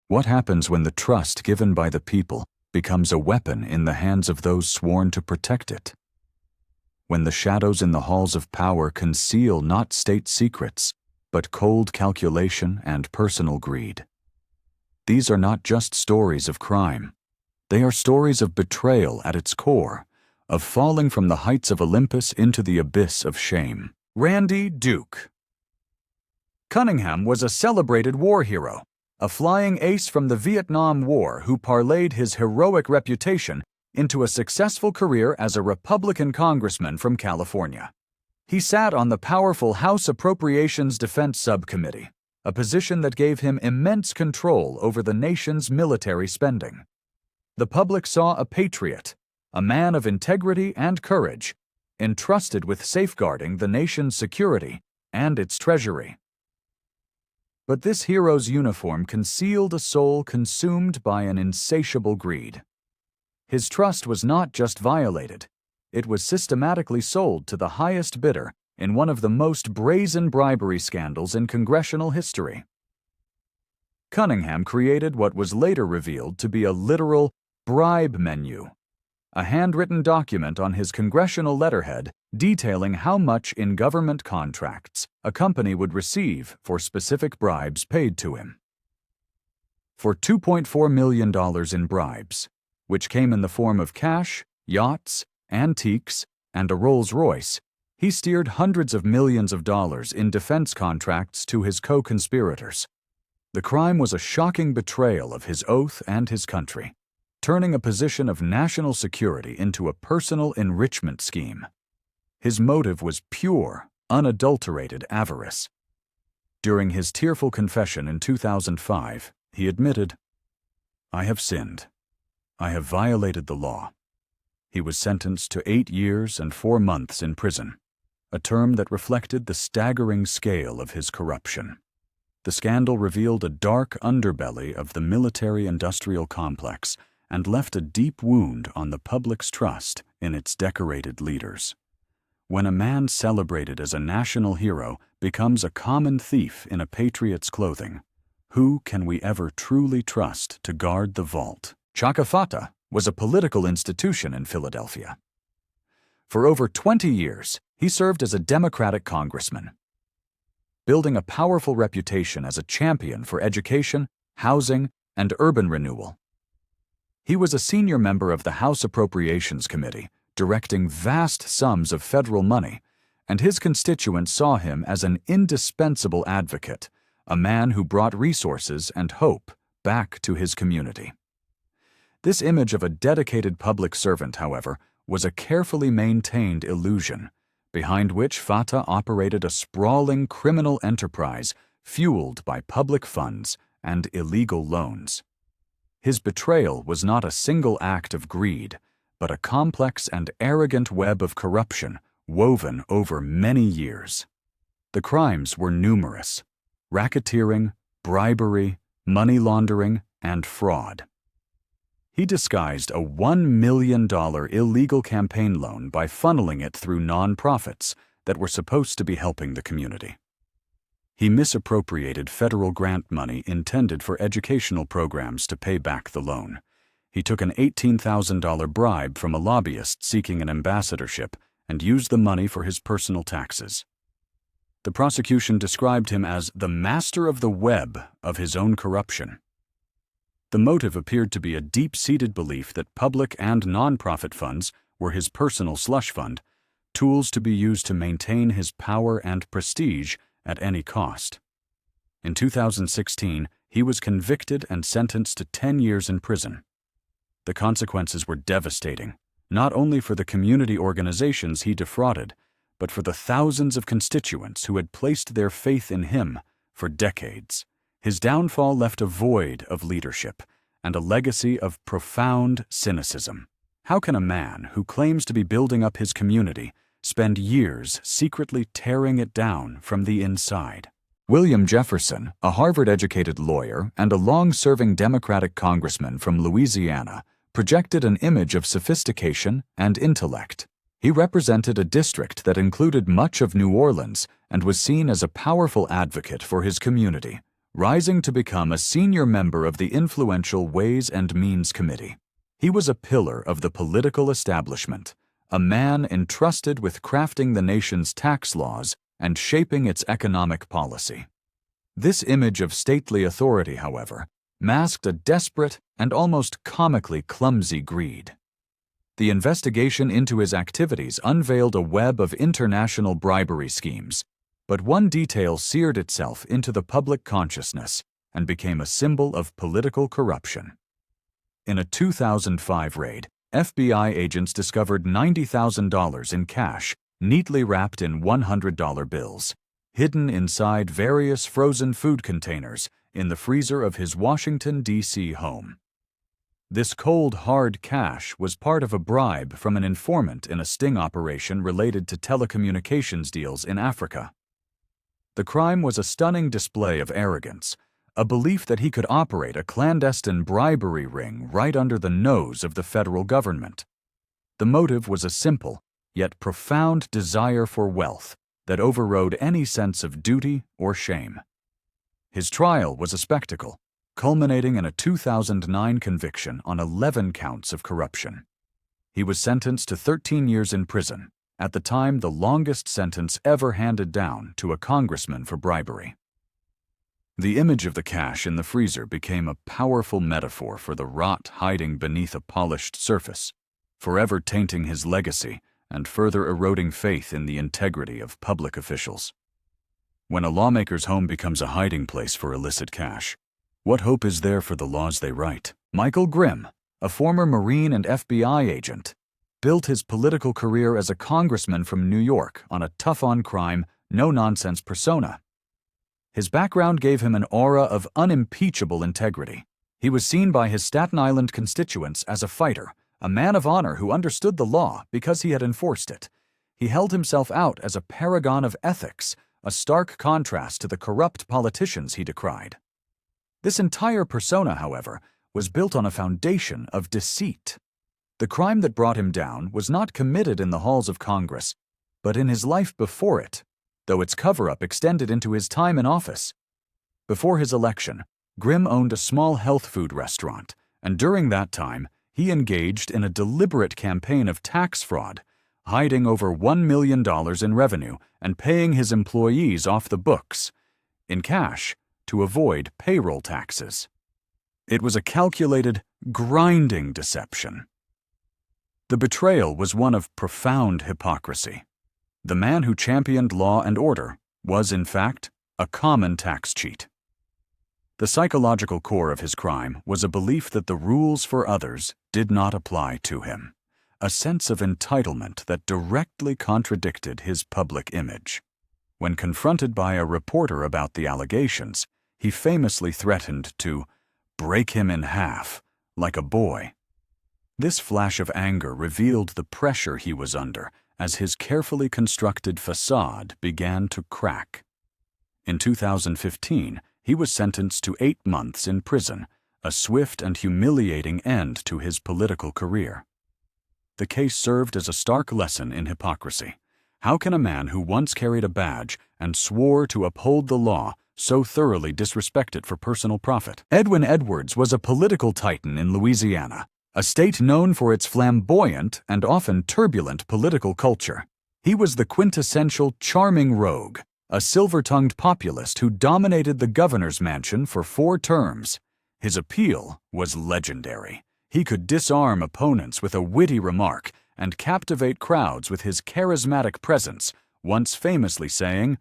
What happens when the trust given by the people becomes a weapon in the hands of those sworn to protect it? When the shadows in the halls of power conceal not state secrets, but cold calculation and personal greed. These are not just stories of crime. They are stories of betrayal at its core, of falling from the heights of Olympus into the abyss of shame. Randy Duke. Cunningham was a celebrated war hero, a flying ace from the Vietnam War who parlayed his heroic reputation into a successful career as a Republican congressman from California. He sat on the powerful House Appropriations Defense Subcommittee, a position that gave him immense control over the nation's military spending. The public saw a patriot, a man of integrity and courage, entrusted with safeguarding the nation's security and its treasury. But this hero's uniform concealed a soul consumed by an insatiable greed. His trust was not just violated, it was systematically sold to the highest bidder in one of the most brazen bribery scandals in congressional history. Cunningham created what was later revealed to be a literal bribe menu, a handwritten document on his congressional letterhead detailing how much in government contracts a company would receive for specific bribes paid to him. For $2.4 million in bribes, which came in the form of cash, yachts, antiques, and a Rolls-Royce, he steered hundreds of millions of dollars in defense contracts to his co-conspirators. The crime was a shocking betrayal of his oath and his country, turning a position of national security into a personal enrichment scheme. His motive was pure, unadulterated avarice. During his tearful confession in 2005, he admitted, "I have sinned. I have violated the law." He was sentenced to 8 years and 4 months in prison, a term that reflected the staggering scale of his corruption. The scandal revealed a dark underbelly of the military-industrial complex and left a deep wound on the public's trust in its decorated leaders. When a man celebrated as a national hero becomes a common thief in a patriot's clothing, who can we ever truly trust to guard the vault? Chaka Fattah was a political institution in Philadelphia. For over 20 years, he served as a Democratic congressman, building a powerful reputation as a champion for education, housing, and urban renewal. He was a senior member of the House Appropriations Committee, directing vast sums of federal money, and his constituents saw him as an indispensable advocate, a man who brought resources and hope back to his community. This image of a dedicated public servant, however, was a carefully maintained illusion, behind which Fattah operated a sprawling criminal enterprise fueled by public funds and illegal loans. His betrayal was not a single act of greed, but a complex and arrogant web of corruption woven over many years. The crimes were numerous: racketeering, bribery, money laundering, and fraud. He disguised a $1 million illegal campaign loan by funneling it through nonprofits that were supposed to be helping the community. He misappropriated federal grant money intended for educational programs to pay back the loan. He took an $18,000 bribe from a lobbyist seeking an ambassadorship and used the money for his personal taxes. The prosecution described him as the master of the web of his own corruption. The motive appeared to be a deep-seated belief that public and nonprofit funds were his personal slush fund, tools to be used to maintain his power and prestige at any cost. In 2016, he was convicted and sentenced to 10 years in prison. The consequences were devastating, not only for the community organizations he defrauded, but for the thousands of constituents who had placed their faith in him for decades. His downfall left a void of leadership and a legacy of profound cynicism. How can a man who claims to be building up his community spend years secretly tearing it down from the inside? William Jefferson, a Harvard-educated lawyer and a long-serving Democratic congressman from Louisiana, projected an image of sophistication and intellect. He represented a district that included much of New Orleans and was seen as a powerful advocate for his community, rising to become a senior member of the influential Ways and Means Committee. He was a pillar of the political establishment, a man entrusted with crafting the nation's tax laws and shaping its economic policy. This image of stately authority, however, masked a desperate and almost comically clumsy greed. The investigation into his activities unveiled a web of international bribery schemes, but one detail seared itself into the public consciousness and became a symbol of political corruption. In a 2005 raid, FBI agents discovered $90,000 in cash, neatly wrapped in $100 bills, hidden inside various frozen food containers in the freezer of his Washington, D.C. home. This cold, hard cash was part of a bribe from an informant in a sting operation related to telecommunications deals in Africa. The crime was a stunning display of arrogance, a belief that he could operate a clandestine bribery ring right under the nose of the federal government. The motive was a simple, yet profound desire for wealth that overrode any sense of duty or shame. His trial was a spectacle, culminating in a 2009 conviction on 11 counts of corruption. He was sentenced to 13 years in prison, at the time the longest sentence ever handed down to a congressman for bribery. The image of the cash in the freezer became a powerful metaphor for the rot hiding beneath a polished surface, forever tainting his legacy and further eroding faith in the integrity of public officials. When a lawmaker's home becomes a hiding place for illicit cash, what hope is there for the laws they write? Michael Grimm, a former Marine and FBI agent, built his political career as a congressman from New York on a tough-on-crime, no-nonsense persona. His background gave him an aura of unimpeachable integrity. He was seen by his Staten Island constituents as a fighter, a man of honor who understood the law because he had enforced it. He held himself out as a paragon of ethics, a stark contrast to the corrupt politicians he decried. This entire persona, however, was built on a foundation of deceit. The crime that brought him down was not committed in the halls of Congress, but in his life before it, though its cover-up extended into his time in office. Before his election, Grimm owned a small health food restaurant, and during that time, he engaged in a deliberate campaign of tax fraud, hiding over $1 million in revenue and paying his employees off the books, in cash, to avoid payroll taxes. It was a calculated, grinding deception. The betrayal was one of profound hypocrisy. The man who championed law and order was, in fact, a common tax cheat. The psychological core of his crime was a belief that the rules for others did not apply to him, a sense of entitlement that directly contradicted his public image. When confronted by a reporter about the allegations, he famously threatened to break him in half, like a boy. This flash of anger revealed the pressure he was under as his carefully constructed facade began to crack. In 2015, he was sentenced to 8 months in prison, a swift and humiliating end to his political career. The case served as a stark lesson in hypocrisy. How can a man who once carried a badge and swore to uphold the law so thoroughly disrespect it for personal profit? Edwin Edwards was a political titan in Louisiana, a state known for its flamboyant and often turbulent political culture. He was the quintessential charming rogue, a silver-tongued populist who dominated the governor's mansion for 4 terms. His appeal was legendary. He could disarm opponents with a witty remark and captivate crowds with his charismatic presence, once famously saying,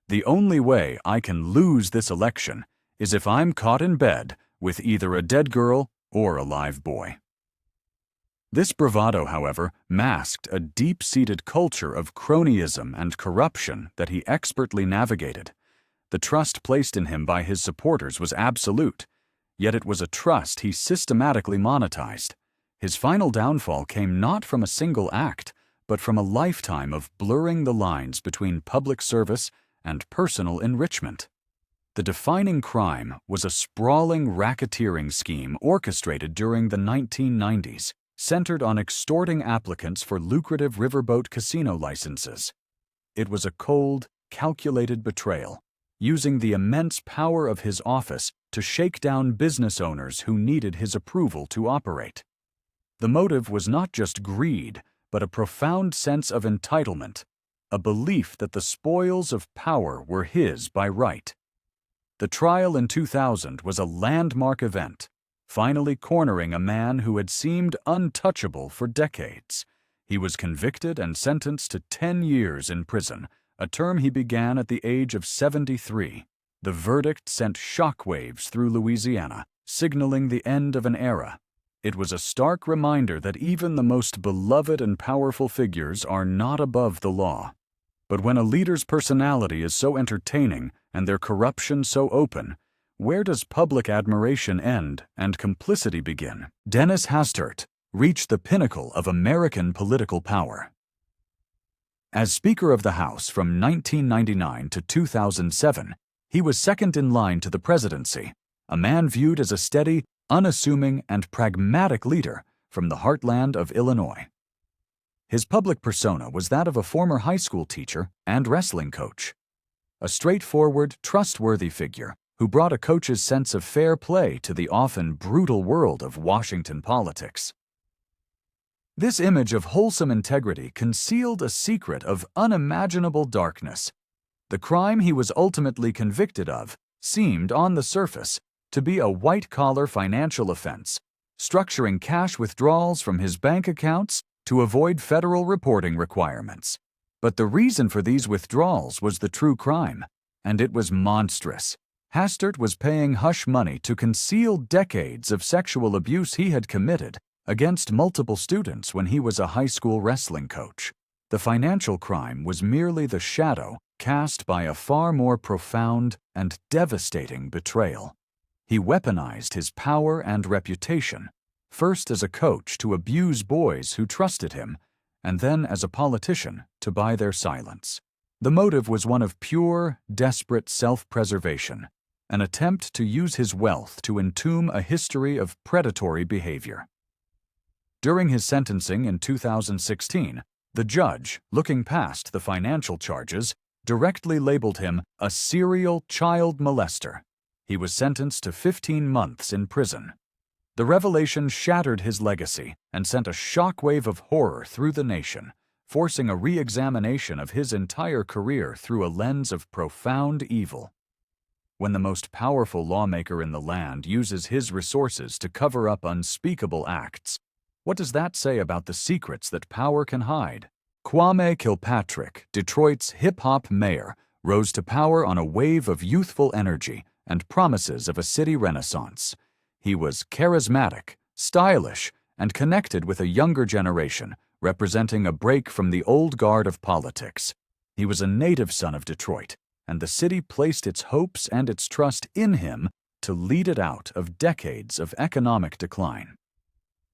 "The only way I can lose this election is if I'm caught in bed with either a dead girl or a live boy." This bravado, however, masked a deep-seated culture of cronyism and corruption that he expertly navigated. The trust placed in him by his supporters was absolute, yet it was a trust he systematically monetized. His final downfall came not from a single act, but from a lifetime of blurring the lines between public service and personal enrichment. The defining crime was a sprawling racketeering scheme orchestrated during the 1990s, centered on extorting applicants for lucrative riverboat casino licenses. It was a cold, calculated betrayal, using the immense power of his office to shake down business owners who needed his approval to operate. The motive was not just greed, but a profound sense of entitlement, a belief that the spoils of power were his by right. The trial in 2000 was a landmark event, finally cornering a man who had seemed untouchable for decades. He was convicted and sentenced to 10 years in prison, a term he began at the age of 73. The verdict sent shockwaves through Louisiana, signaling the end of an era. It was a stark reminder that even the most beloved and powerful figures are not above the law. But when a leader's personality is so entertaining and their corruption so open, where does public admiration end and complicity begin? Dennis Hastert reached the pinnacle of American political power. As Speaker of the House from 1999 to 2007, he was second in line to the presidency, a man viewed as a steady, unassuming, and pragmatic leader from the heartland of Illinois. His public persona was that of a former high school teacher and wrestling coach, a straightforward, trustworthy figure who brought a coach's sense of fair play to the often brutal world of Washington politics. This image of wholesome integrity concealed a secret of unimaginable darkness. The crime he was ultimately convicted of seemed, on the surface, to be a white-collar financial offense, structuring cash withdrawals from his bank accounts to avoid federal reporting requirements. But the reason for these withdrawals was the true crime, and it was monstrous. Hastert was paying hush money to conceal decades of sexual abuse he had committed against multiple students when he was a high school wrestling coach. The financial crime was merely the shadow cast by a far more profound and devastating betrayal. He weaponized his power and reputation, first as a coach to abuse boys who trusted him, and then as a politician to buy their silence. The motive was one of pure, desperate self-preservation, an attempt to use his wealth to entomb a history of predatory behavior. During his sentencing in 2016, the judge, looking past the financial charges, directly labeled him a serial child molester. He was sentenced to 15 months in prison. The revelation shattered his legacy and sent a shockwave of horror through the nation, forcing a re-examination of his entire career through a lens of profound evil. When the most powerful lawmaker in the land uses his resources to cover up unspeakable acts, what does that say about the secrets that power can hide? Kwame Kilpatrick, Detroit's hip-hop mayor, rose to power on a wave of youthful energy and promises of a city renaissance. He was charismatic, stylish, and connected with a younger generation, representing a break from the old guard of politics. He was a native son of Detroit, and the city placed its hopes and its trust in him to lead it out of decades of economic decline.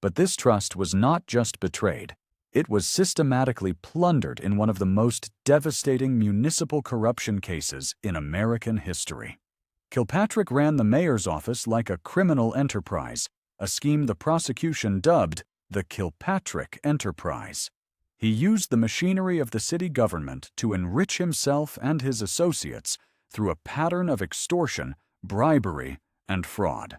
But this trust was not just betrayed. It was systematically plundered in one of the most devastating municipal corruption cases in American history. Kilpatrick ran the mayor's office like a criminal enterprise, a scheme the prosecution dubbed the Kilpatrick Enterprise. He used the machinery of the city government to enrich himself and his associates through a pattern of extortion, bribery, and fraud.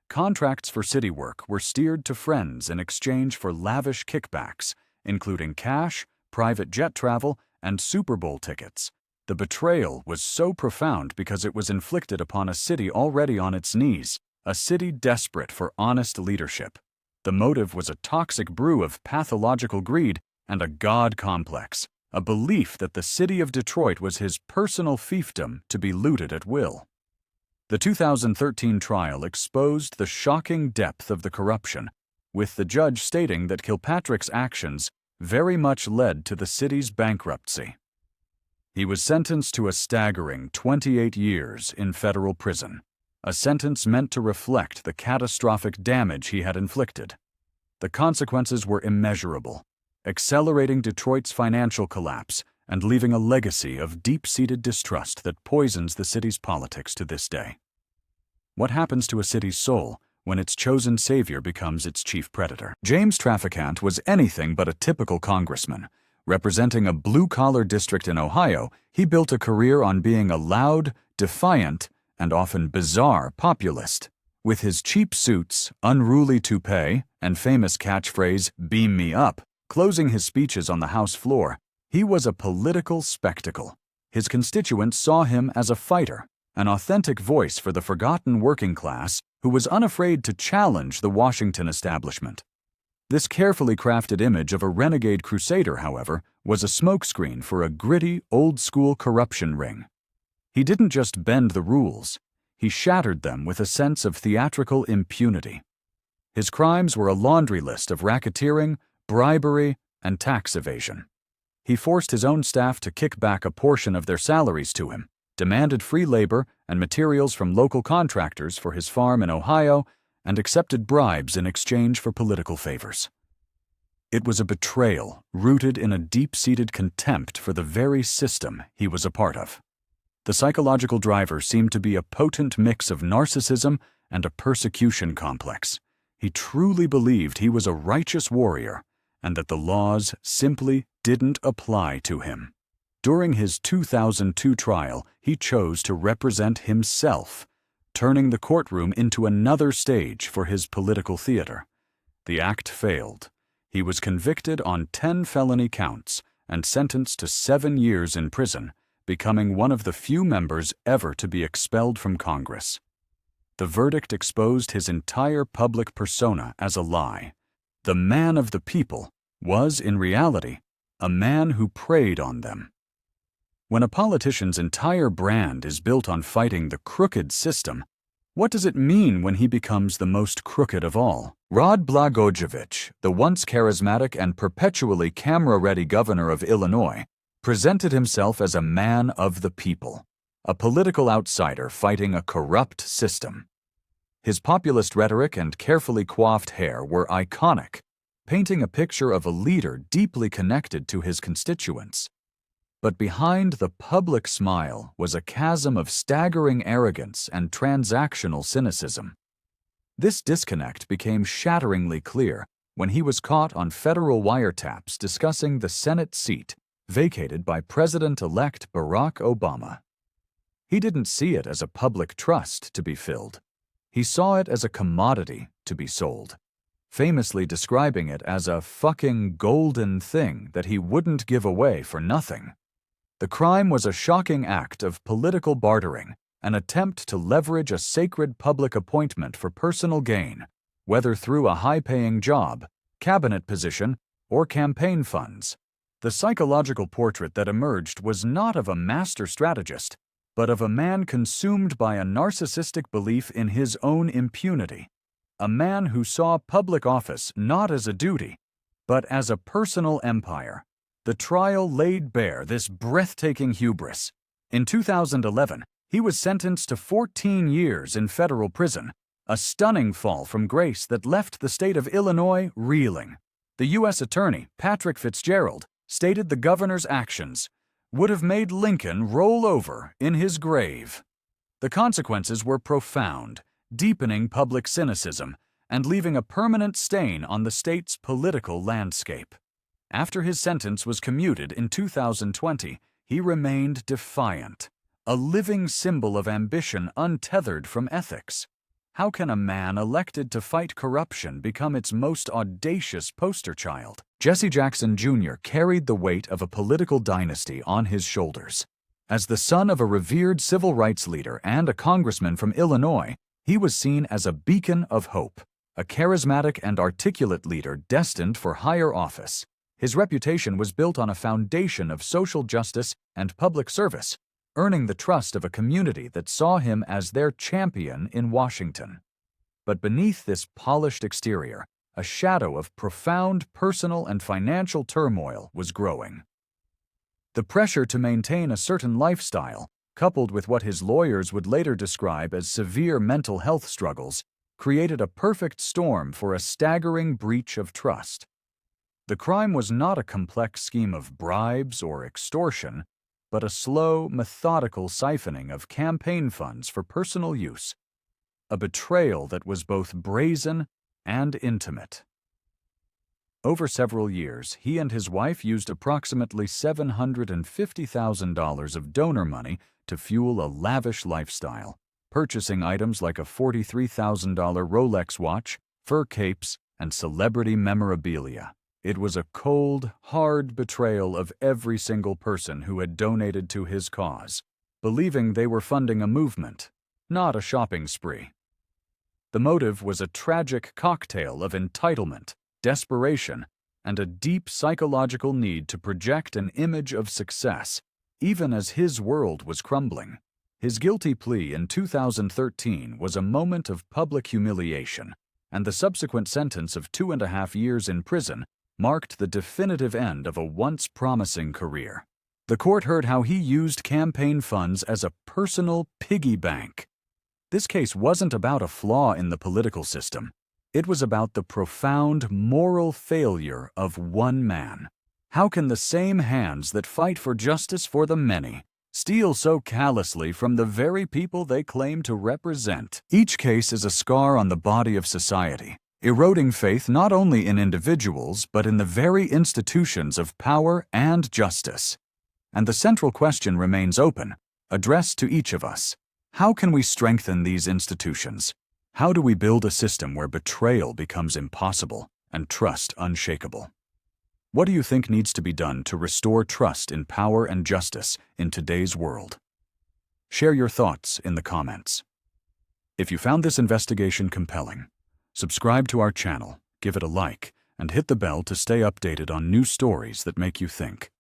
Contracts for city work were steered to friends in exchange for lavish kickbacks, including cash, private jet travel, and Super Bowl tickets. The betrayal was so profound because it was inflicted upon a city already on its knees, a city desperate for honest leadership. The motive was a toxic brew of pathological greed and a God complex, a belief that the city of Detroit was his personal fiefdom to be looted at will. The 2013 trial exposed the shocking depth of the corruption, with the judge stating that Kilpatrick's actions very much led to the city's bankruptcy. He was sentenced to a staggering 28 years in federal prison, a sentence meant to reflect the catastrophic damage he had inflicted. The consequences were immeasurable, accelerating Detroit's financial collapse and leaving a legacy of deep-seated distrust that poisons the city's politics to this day. What happens to a city's soul when its chosen savior becomes its chief predator? James Traficant was anything but a typical congressman. Representing a blue-collar district in Ohio, he built a career on being a loud, defiant, and often bizarre populist. With his cheap suits, unruly toupee, and famous catchphrase, "Beam me up," closing his speeches on the House floor, he was a political spectacle. His constituents saw him as a fighter, an authentic voice for the forgotten working class who was unafraid to challenge the Washington establishment. This carefully crafted image of a renegade crusader, however, was a smokescreen for a gritty, old-school corruption ring. He didn't just bend the rules, he shattered them with a sense of theatrical impunity. His crimes were a laundry list of racketeering, bribery, and tax evasion. He forced his own staff to kick back a portion of their salaries to him, demanded free labor and materials from local contractors for his farm in Ohio, and accepted bribes in exchange for political favors. It was a betrayal rooted in a deep-seated contempt for the very system he was a part of. The psychological driver seemed to be a potent mix of narcissism and a persecution complex. He truly believed he was a righteous warrior and that the laws simply didn't apply to him. During his 2002 trial, he chose to represent himself, turning the courtroom into another stage for his political theater. The act failed. He was convicted on 10 felony counts and sentenced to 7 years in prison, becoming one of the few members ever to be expelled from Congress. The verdict exposed his entire public persona as a lie. The man of the people was, in reality, a man who preyed on them. When a politician's entire brand is built on fighting the crooked system, what does it mean when he becomes the most crooked of all? Rod Blagojevich, the once charismatic and perpetually camera-ready governor of Illinois, presented himself as a man of the people, a political outsider fighting a corrupt system. His populist rhetoric and carefully coiffed hair were iconic, painting a picture of a leader deeply connected to his constituents. But behind the public smile was a chasm of staggering arrogance and transactional cynicism. This disconnect became shatteringly clear when he was caught on federal wiretaps discussing the Senate seat vacated by President-elect Barack Obama. He didn't see it as a public trust to be filled. He saw it as a commodity to be sold, famously describing it as a fucking golden thing that he wouldn't give away for nothing. The crime was a shocking act of political bartering, an attempt to leverage a sacred public appointment for personal gain, whether through a high-paying job, cabinet position, or campaign funds. The psychological portrait that emerged was not of a master strategist, but of a man consumed by a narcissistic belief in his own impunity, a man who saw public office not as a duty, but as a personal empire. The trial laid bare this breathtaking hubris. In 2011, he was sentenced to 14 years in federal prison, a stunning fall from grace that left the state of Illinois reeling. The U.S. Attorney, Patrick Fitzgerald, stated the governor's actions would have made Lincoln roll over in his grave. The consequences were profound, deepening public cynicism and leaving a permanent stain on the state's political landscape. After his sentence was commuted in 2020, he remained defiant, a living symbol of ambition untethered from ethics. How can a man elected to fight corruption become its most audacious poster child? Jesse Jackson Jr. carried the weight of a political dynasty on his shoulders. As the son of a revered civil rights leader and a congressman from Illinois, he was seen as a beacon of hope, a charismatic and articulate leader destined for higher office. His reputation was built on a foundation of social justice and public service, earning the trust of a community that saw him as their champion in Washington. But beneath this polished exterior, a shadow of profound personal and financial turmoil was growing. The pressure to maintain a certain lifestyle, coupled with what his lawyers would later describe as severe mental health struggles, created a perfect storm for a staggering breach of trust. The crime was not a complex scheme of bribes or extortion, but a slow, methodical siphoning of campaign funds for personal use, a betrayal that was both brazen and intimate. Over several years, he and his wife used approximately $750,000 of donor money to fuel a lavish lifestyle, purchasing items like a $43,000 Rolex watch, fur capes, and celebrity memorabilia. It was a cold, hard betrayal of every single person who had donated to his cause, believing they were funding a movement, not a shopping spree. The motive was a tragic cocktail of entitlement, desperation, and a deep psychological need to project an image of success, even as his world was crumbling. His guilty plea in 2013 was a moment of public humiliation, and the subsequent sentence of 2.5 years in prison marked the definitive end of a once promising career. The court heard how he used campaign funds as a personal piggy bank. This case wasn't about a flaw in the political system. It was about the profound moral failure of one man. How can the same hands that fight for justice for the many steal so callously from the very people they claim to represent? Each case is a scar on the body of society, eroding faith not only in individuals but in the very institutions of power and justice. And the central question remains open, addressed to each of us. How can we strengthen these institutions? How do we build a system where betrayal becomes impossible and trust unshakable? What do you think needs to be done to restore trust in power and justice in today's world? Share your thoughts in the comments. If you found this investigation compelling, subscribe to our channel, give it a like, and hit the bell to stay updated on new stories that make you think.